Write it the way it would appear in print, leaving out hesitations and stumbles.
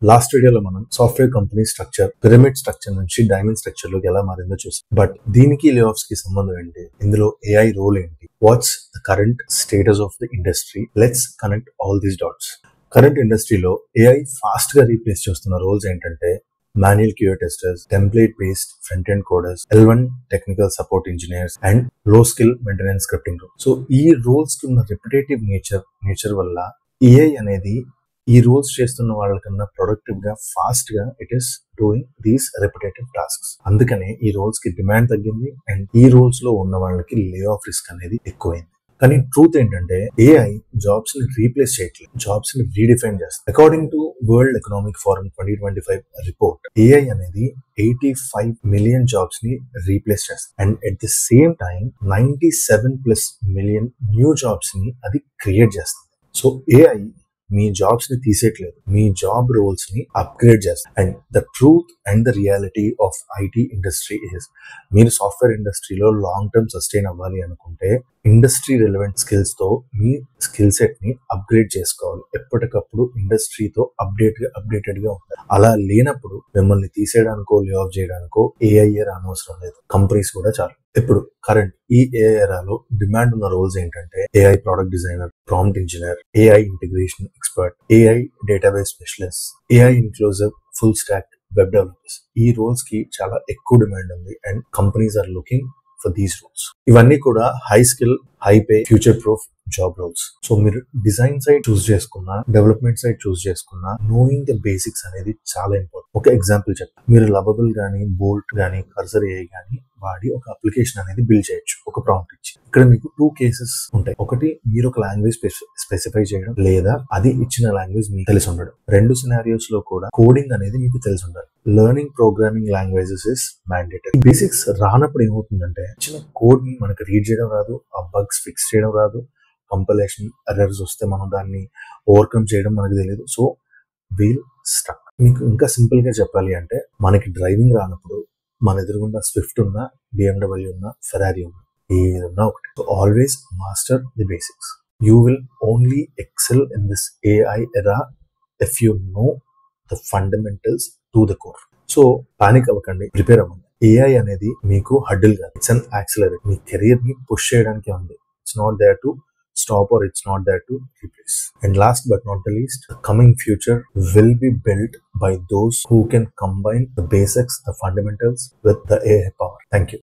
Last వీడియోలో మనం software company structure pyramid structure నుంచి డైమండ్ స్ట్రక్చర్ లోకి ఎలా మారిందో చూసాం. బట్ దీనికి లే ఆఫ్స్ కి సంబంధం ఏంటి, ఇందులో ఏఐ రోల్ ఏంటి, what's the current status of the industry, let's connect all these dots. Current ఇండస్ట్రీలో ఏఐ ఫాస్ట్ గా రీప్లేస్ చేస్తున్న రోల్స్ ఏంటంటే manual QA testers, template-based front-end coders, L1 technical support engineers, and low-skill maintenance scripting roles. So, ఈ roles కి ఉన్న repetitive nature వల్ల AI అనేది ఈ రోల్స్ చేస్తున్న వాళ్ళకన్నా ప్రొడక్టివ్ గా ఫాస్ట్ గా it is doing these repetitive tasks. అందుకనే ఈ రోల్స్ కి డిమాండ్ తగ్గింది అండ్ ఈ రోల్స్ లో ఉన్న వాళ్ళకి లే ఆఫ్ రిస్క్ అనేది ఎక్కువైంది. కానీ ట్రూత్ ఏంటంటే ఏఐ జాబ్స్ ని రీప్లేస్ చేయట్లేదు, జాబ్స్ ని రీడిఫైన్ చేస్తుంది. According to world economic forum 2025 report, AI అనేది 85 మిలియన్ జాబ్స్ ని రీప్లేస్ చేస్తుంది and at the same time 97+ million new jobs ని అది క్రియేట్ చేస్తుంది. సో ఏఐ మీ జాబ్స్ ని తీసేయట్లేదు, మీ జాబ్ రోల్స్ ని అప్గ్రేడ్ చేస్తారు. And the truth and the reality of IT industry is, మీరు సాఫ్ట్వేర్ ఇండస్ట్రీలో లాంగ్ టర్మ్ సస్టైన్ అవ్వాలి అనుకుంటే ఇండస్ట్రీ రిలవెంట్ స్కిల్స్ తో మీ స్కిల్ సెట్ ని అప్గ్రేడ్ చేసుకోవాలి. ఎప్పటికప్పుడు ఇండస్ట్రీతో అప్డేటెడ్ గా ఉండాలి. అలా లేనప్పుడు మిమ్మల్ని తీసేయడానికో లే ఆఫ్ చేయడానికో ఏఐ అనవసరం లేదు, కంపెనీస్ కూడా చాలు. ఇప్పుడు కరెంట్ ఈ ఏఐ ఎరాలో డిమాండ్ ఉన్న రోల్స్ ఏంటంటే AI product designer, prompt engineer, AI integration expert, AI database specialist, AI inclusive full stack web developers. ఈ రోల్స్ కి చాలా ఎక్కువ డిమాండ్ ఉంది and companies are looking for these roles. ఇవన్నీ కూడా high skill, high pay, future proof job roles. So మీరు design side choose చేసుకున్నా, development side choose చేసుకున్నా, నోయింగ్ ద బేసిక్స్ అనేది చాలా ఇంపార్టెంట్. ఒక ఎగ్జాంపుల్ చెప్తాను. మీరు లవబుల్ గానీ, బోల్ట్ గానీ, కర్సర్ ఏఐ గానీ వాడి ఒక అప్లికేషన్ అనేది బిల్డ్ చేయొచ్చు ఒక ప్రాంప్ట్ ఇచ్చి. ఇక్కడ మీకు 2 కేసెస్ ఉంటాయి. ఒకటి, మీరు ఒక లాంగ్వేజ్ స్పెసిఫై చేయడం, లేదా అది ఇచ్చిన లాంగ్వేజ్ మీకు తెలిసి ఉండడం. 2 సినారియోస్ లో కూడా కోడింగ్ అనేది మీకు తెలిసి ఉండాలి. Learning programming languages is mandatory. Basics రానప్పుడు ఏమవుతుందంటే ఇచ్చిన కోడ్ ని మనకు రీడ్ చేయడం రాదు, ఆ బగ్స్ ఫిక్స్ చేయడం రాదు, కంపైలేషన్ ఎర్రర్స్ వస్తే మనం దాన్ని ఓవర్కమ్ చేయడం మనకు తెలియదు. So we'll stuck. మీకు ఇంకా సింపుల్ గా చెప్పాలి అంటే, మనకి డ్రైవింగ్ రానప్పుడు మన ఎదురుగుండా స్విఫ్ట్ ఉన్నా, BMW ఉన్నా, ఫెరారీ ఉన్నా, ఏదన్నా ఒకటి. So always master the basics. You will only excel in this AI era if you know the fundamentals to the core. So panic అవ్వకండి, ప్రిపేర్ అవ్వండి. ఏఐ అనేది మీకు హడ్డిల్ కాదు, ఇట్స్ అన్ యాక్సిలరేటర్. మీ కెరియర్ ని పుష్ చేయడానికి ఉంది. It's not there to stop or it's not there to replace. And last but not the least, the coming future will be built by those who can combine the basics, the fundamentals with the AI power. Thank you.